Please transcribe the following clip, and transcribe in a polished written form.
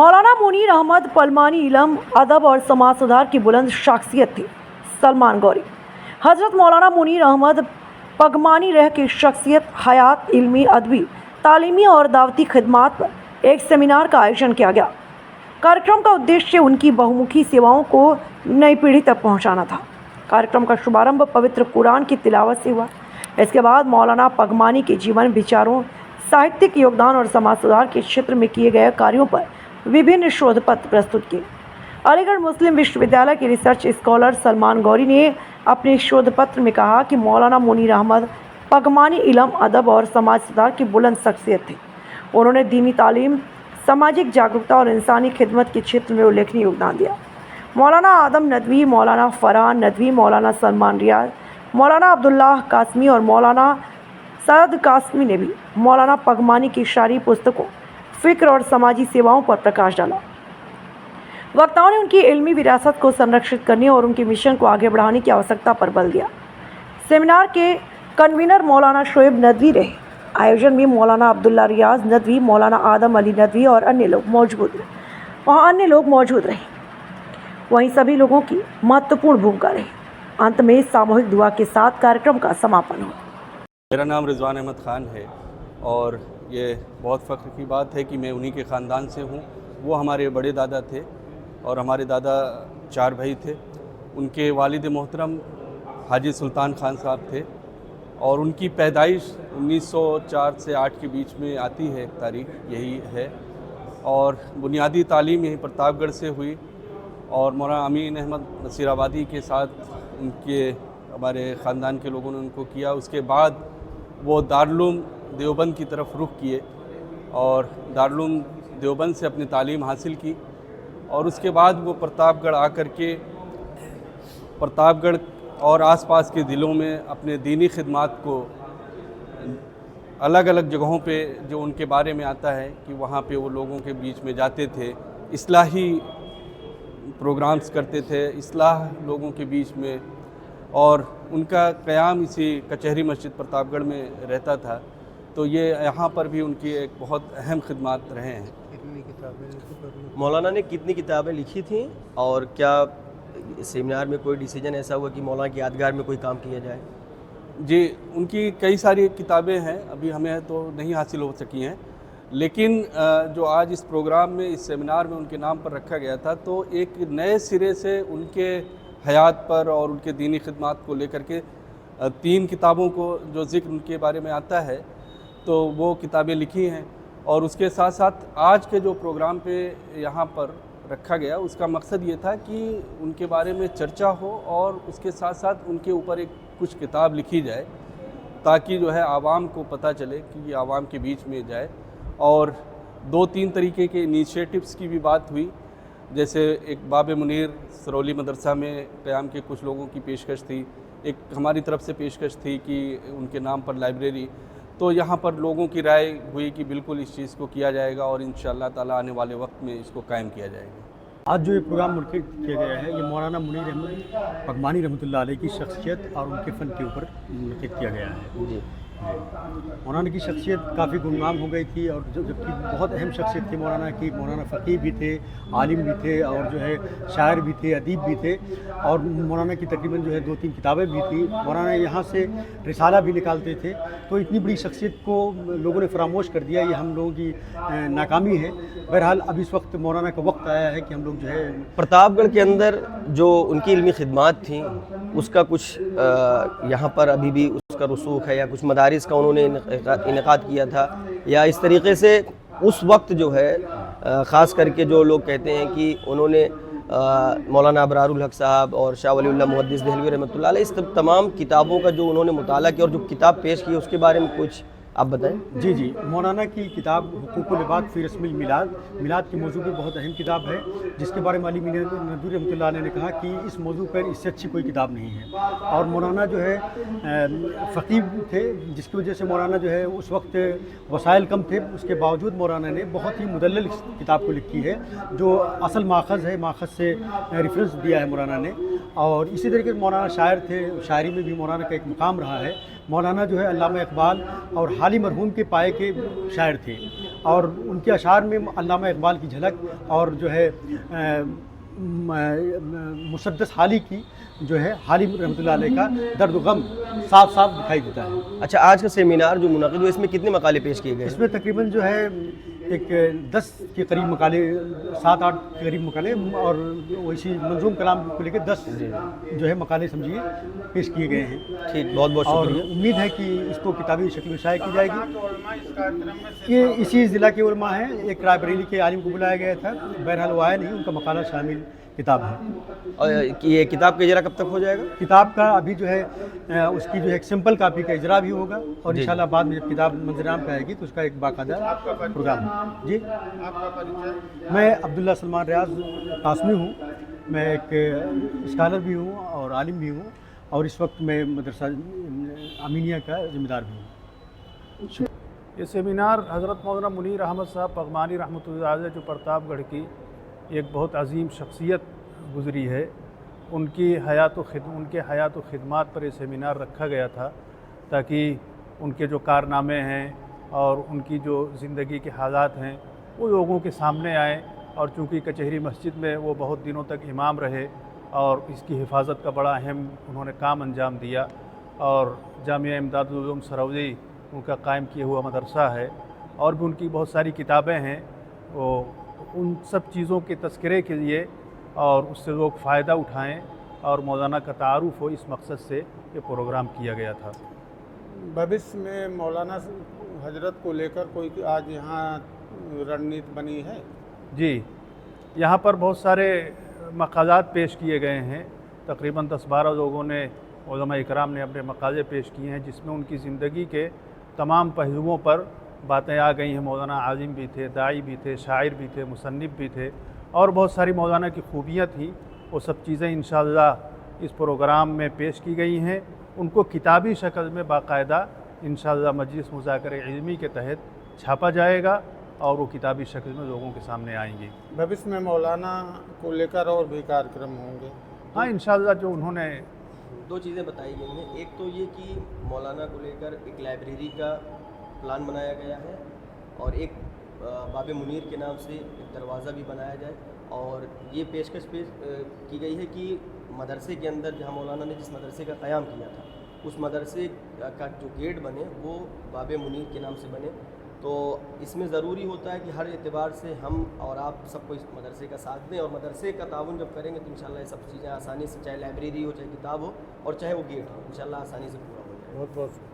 मौलाना मुनीर अहमद पलमानी इल्म, अदब और समाज सुधार की बुलंद शख्सियत थे। सलमान गौरी। हज़रत मौलाना मुनीर अहमद पगमानी रह की शख्सियत, हयात, इल्मी, अदबी, तालीमी और दावती खिदमात पर एक सेमिनार का आयोजन किया गया। कार्यक्रम का उद्देश्य उनकी बहुमुखी सेवाओं को नई पीढ़ी तक पहुंचाना था। कार्यक्रम का शुभारंभ पवित्र कुरान की तिलावत से हुआ। इसके बाद मौलाना पगमानी के जीवन, विचारों, साहित्यिक योगदान और समाज सुधार के क्षेत्र में किए गए कार्यों पर विभिन्न शोध पत्र प्रस्तुत किए। अलीगढ़ मुस्लिम विश्वविद्यालय के रिसर्च स्कॉलर सलमान गौरी ने अपने शोध पत्र में कहा कि मौलाना मुनीर अहमद पगमानी इल्म, अदब और समाज सुधार की बुलंद शख्सियत थे। उन्होंने दीनी तालीम, सामाजिक जागरूकता और इंसानी खिदमत के क्षेत्र में उल्लेखनीय योगदान दिया। मौलाना आदम नदवी, मौलाना फरहान नदवी, मौलाना सलमान रियाज, मौलाना अब्दुल्लाह कासमी और मौलाना सैयद कासमी ने भी मौलाना पगमानी की शायरी, पुस्तकों, फ़िक्र और समाजी सेवाओं पर प्रकाश डाला। वक्ताओं ने उनकी इल्मी विरासत को संरक्षित करने और उनके मिशन को आगे बढ़ाने की आवश्यकता पर बल दिया। सेमिनार के कन्वीनर मौलाना शोएब नदवी रहे। आयोजन में मौलाना अब्दुल्ला रियाज नदवी, मौलाना आदम अली नदवी और अन्य लोग मौजूद रहे। वहीं सभी लोगों की महत्वपूर्ण भूमिका रही। अंत में सामूहिक दुआ के साथ कार्यक्रम का समापन हुआ। मेरा नाम रिजवान अहमद ख़ान है और ये बहुत फ़ख्र की बात है कि मैं उन्हीं के ख़ानदान से हूँ। वो हमारे बड़े दादा थे और हमारे दादा 4 भाई थे। उनके वालिद मोहतरम हाजी सुल्तान खान साहब थे और उनकी पैदाइश 1904 से 8 के बीच में आती है, तारीख यही है। और बुनियादी तालीम यहीं प्रतापगढ़ से हुई और मौलाना अमीन अहमद नसीराबादी के साथ उनके हमारे ख़ानदान के लोगों ने उनको किया। उसके बाद वो दारुल देवबंद की तरफ रुख किए और दारुल देवबंद से अपनी तालीम हासिल की और उसके बाद वो प्रतापगढ़ आकर के प्रतापगढ़ और आसपास के ज़िलों में अपने दीनी खिदमात को अलग अलग जगहों पे जो उनके बारे में आता है कि वहाँ पे वो लोगों के बीच में जाते थे, इस्लाही प्रोग्राम्स करते थे, इस्लाह लोगों के बीच में, और उनका क़याम इसी कचहरी मस्जिद प्रतापगढ़ में रहता था। तो ये यहाँ पर भी उनकी एक बहुत अहम खिदमात रहे हैं। मौलाना ने कितनी किताबें लिखी थी और क्या सेमिनार में कोई डिसीजन ऐसा हुआ कि मौलाना की यादगार में कोई काम किया जाए? जी, उनकी कई सारी किताबें हैं, अभी हमें तो नहीं हासिल हो सकी हैं, लेकिन जो आज इस प्रोग्राम में, इस सेमिनार में उनके नाम पर रखा गया था, तो एक नए सिरे से उनके हयात पर और उनके दीनी खिदमात को लेकर के 3 किताबों को जो ज़िक्र उनके बारे में आता है तो वो किताबें लिखी हैं। और उसके साथ साथ आज के जो प्रोग्राम पे यहाँ पर रखा गया, उसका मकसद ये था कि उनके बारे में चर्चा हो और उसके साथ साथ उनके ऊपर एक कुछ किताब लिखी जाए ताकि जो है आवाम को पता चले कि ये आवाम के बीच में जाए। और 2-3 तरीके के इनिशिएटिव्स की भी बात हुई, जैसे एक बाब मुनीर सरौली मदरसा में क़याम के कुछ लोगों की पेशकश थी, एक हमारी तरफ से पेशकश थी कि उनके नाम पर लाइब्रेरी। तो यहाँ पर लोगों की राय हुई कि बिल्कुल इस चीज़ को किया जाएगा और इंशाअल्लाह ताला आने वाले वक्त में इसको कायम किया जाएगा। आज जो ये प्रोग्राम मुनक़िद किया गया है, ये मौलाना मुनीर अहमद पगमानी रहमतुल्लाह अलैह की शख्सियत और उनके फ़न के ऊपर मुनक़िद किया गया है। जी, मौलाना की शख्सियत काफ़ी गुमनाम हो गई थी और जबकि बहुत अहम शख्सियत थी मौलाना की। मौलाना फ़क़ीह भी थे, आलिम भी थे और जो है शायर भी थे, अदीब भी थे और मौलाना की तकरीबन जो है 2-3 किताबें भी थी। मौलाना यहाँ से रिसाला भी निकालते थे। तो इतनी बड़ी शख्सियत को लोगों ने फरामोश कर दिया, ये हम लोगों की नाकामी है। बहरहाल अब इस वक्त मौलाना का वक्त आया है कि हम लोग जो है प्रतापगढ़ के अंदर जो उनकी इल्मी खिदमात थी उसका कुछ यहाँ पर अभी भी उसका रसूख है या कुछ मदारिस का उन्होंने इनेकाद किया था, या इस तरीके से उस वक्त जो है ख़ास करके जो लोग कहते हैं कि उन्होंने मौलाना अबरारुल हक साहब और शाह वलीउल्लाह मुहद्दिस देहलवी रहमतुल्लाह अलैह इस तमाम किताबों का जो उन्होंने मुताला किया और जो किताब पेश की उसके बारे में कुछ आप बताएं। जी, मौलाना की किताब हुकूकुल इबाद फ़ी रस्मिल मिलाद, मिलाद के मौजू पर बहुत अहम किताब है, जिसके बारे में अली नदवी रहमतुल्लाह ने कहा कि इस मौजू पर इससे अच्छी कोई किताब नहीं है। और मौलाना जो है फ़क़ीह थे, जिसकी वजह से मौलाना जो है उस वक्त वसाइल कम थे, उसके बावजूद मौलाना ने बहुत ही मुदल्लल किताब को लिखी है जो असल माखज़ है, माखज़ से रेफरेंस दिया है मौलाना ने। और इसी तरीके से मौलाना शायर थे, शायरी में भी मौलाना का एक मुकाम रहा है। मौलाना जो है अल्लामा इक़बाल और हाली मरहूम के पाए के शायर थे اور ان کے اشعار میں علامہ اقبال کی جھلک اور جو ہے مسدس حالی کی جو ہے حالی رحمۃ اللہ علیہ کا درد و غم صاف صاف دکھائی دیتا ہے۔ اچھا، آج کا سیمینار جو منعقد ہوا اس میں کتنے مقالے پیش کیے گئے؟ اس میں تقریباً جو ہے ایک 10 کے قریب مقالے، 7-8 کے قریب مقالے اور ویسی منظوم کلام کو لے کے 10 جو ہے مقالے سمجھیے پیش کیے گئے ہیں۔ ٹھیک، بہت بہت اور شکریہ۔ امید ہے کہ اس کو کتابی شکل میں شائع کی جائے گی۔ یہ اسی ضلع کے علماء ہیں، ایک رائے بریلی کے عالم کو بلایا گیا تھا، بہرحال وہ آیا نہیں، ان کا مقالہ شامل کتاب ہے۔ اور یہ کتاب کا اجرا کب تک ہو جائے گا؟ کتاب کا ابھی جو ہے اس کی جو ہے ایک سمپل کاپی کا اجرا بھی ہوگا، اور انشاءاللہ بعد میں جب کتاب منظر عام پہ آئے گی تو اس کا ایک باقاعدہ پروگرام ہے۔ جی، میں عبداللہ سلمان ریاض قاسمی ہوں، میں ایک اسکالر بھی ہوں اور عالم بھی ہوں، اور اس وقت میں مدرسہ امینیہ کا ذمہ دار بھی ہوں۔ یہ سیمینار حضرت مولانا منیر احمد صاحب پغمانی رحمۃ اللہ علیہ جو پرتاپ گڑھ کی ایک بہت عظیم شخصیت گزری ہے، ان کی ان کے حیات و خدمات پر یہ سیمینار رکھا گیا تھا تاکہ ان کے جو کارنامے ہیں اور ان کی جو زندگی کے حالات ہیں وہ لوگوں کے سامنے آئیں، اور چونکہ کچہری مسجد میں وہ بہت دنوں تک امام رہے اور اس کی حفاظت کا بڑا اہم انہوں نے کام انجام دیا، اور جامعہ امداد العلوم سرولی ان کا قائم کیا ہوا مدرسہ ہے، اور بھی ان کی بہت ساری کتابیں ہیں، وہ ان سب چیزوں کے تذکرے کے لیے اور اس سے لوگ فائدہ اٹھائیں اور مولانا کا تعارف ہو، اس مقصد سے یہ پروگرام کیا گیا تھا۔ بھوشیہ میں مولانا حضرت کو لے کر کوئی آج یہاں رننیت بنی ہے؟ جی، یہاں پر بہت سارے مقالات پیش کیے گئے ہیں، تقریباً 10-12 لوگوں نے، علماء اکرام نے اپنے مقالے پیش کیے ہیں، جس میں ان کی زندگی کے تمام پہلوؤں پر باتیں آ گئی ہیں۔ مولانا عالم بھی تھے، داعی بھی تھے، شاعر بھی تھے، مصنف بھی تھے، اور بہت ساری مولانا کی خوبیاں تھیں، وہ سب چیزیں انشاءاللہ اس پروگرام میں پیش کی گئی ہیں۔ ان کو کتابی شکل میں باقاعدہ انشاءاللہ مجلس مذاکرہ علمی کے تحت چھاپا جائے گا، اور وہ کتابی شکل میں لوگوں کے سامنے آئیں گی۔ بھوشیہ میں مولانا کو لے کر اور بھی کارکرم ہوں گے؟ ہاں، انشاءاللہ جو انہوں نے دو چیزیں بتائی گئی ہیں، ایک تو یہ کہ مولانا کو لے کر ایک لائبریری کا پلان بنایا گیا ہے، اور ایک باب منیر کے نام سے ایک دروازہ بھی بنایا جائے، اور یہ پیشکش کی گئی ہے کہ مدرسے کے اندر جہاں مولانا نے جس مدرسے کا قیام کیا تھا اس مدرسے کا جو گیٹ بنے وہ باب منیر کے نام سے بنے۔ تو اس میں ضروری ہوتا ہے کہ ہر اعتبار سے ہم اور آپ سب کو اس مدرسے کا ساتھ دیں، اور مدرسے کا تعاون جب کریں گے تو انشاءاللہ یہ سب چیزیں آسانی سے، چاہے لائبریری ہو، چاہے کتاب ہو، اور چاہے وہ گیٹ ہو، انشاءاللہ آسانی سے پورا ہو جائے گا۔ بہت بہت